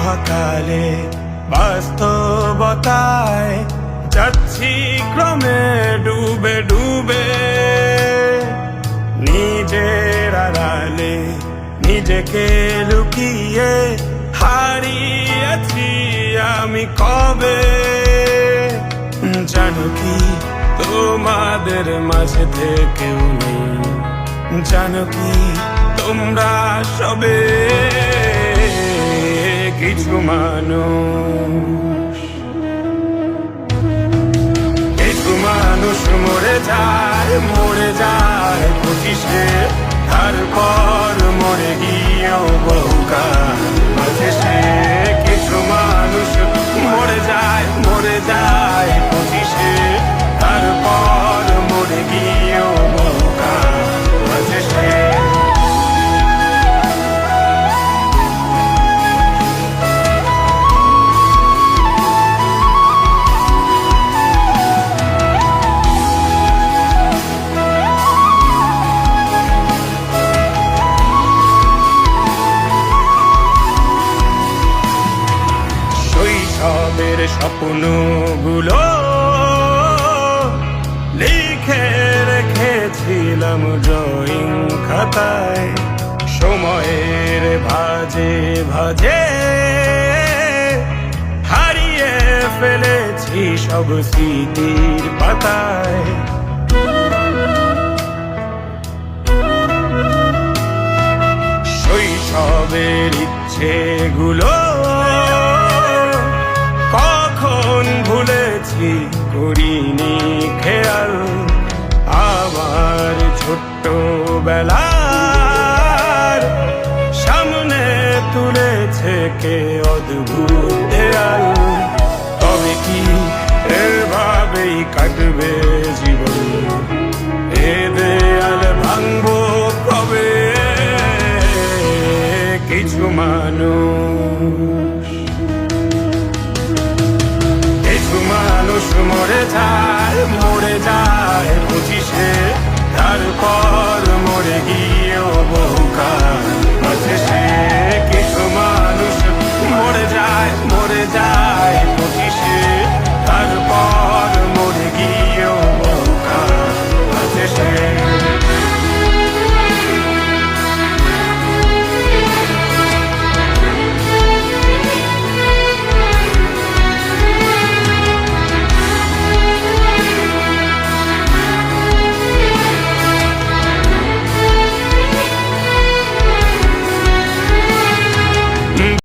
মহাকালে বাস্তবতায় যাচ্ছি ক্রমে ডুবে ডুবে, নিজের আড়ালে নিজেকে লুকিয়ে হারিয়েছি আমি কবে। জানো কি তোমাদের মাঝে থেকেও নেই, জানো কি তোমরা সবে কিছু মানুষ। কিছু মানুষ মরে যায় 25-এ, তারপর মরে গিয়েও বহুকাল আছে সে। কিছু মানুষ মরে যায় 25-এ, তারপর মরে গিয়েও বহুকাল আছে সে। শৈশবের স্বপ্নগুলো লিখে রেখেছিলাম ড্রয়িং খাতায়, সময়ের ভাজে ভাজে হারিয়ে ফেলেছি সব স্মৃতির পাতায়। শৈশবের ইচ্ছেগুলো কখন ভুলেছি করিনি খেয়াল, আমার ছোট্টবেলার সামনে তুলেছে কে অদ্ভুত দেয়াল। তবে কি এভাবেই কাটবে জীবন, এ দেয়াল ভাঙবো কবে? কিছু মানুষ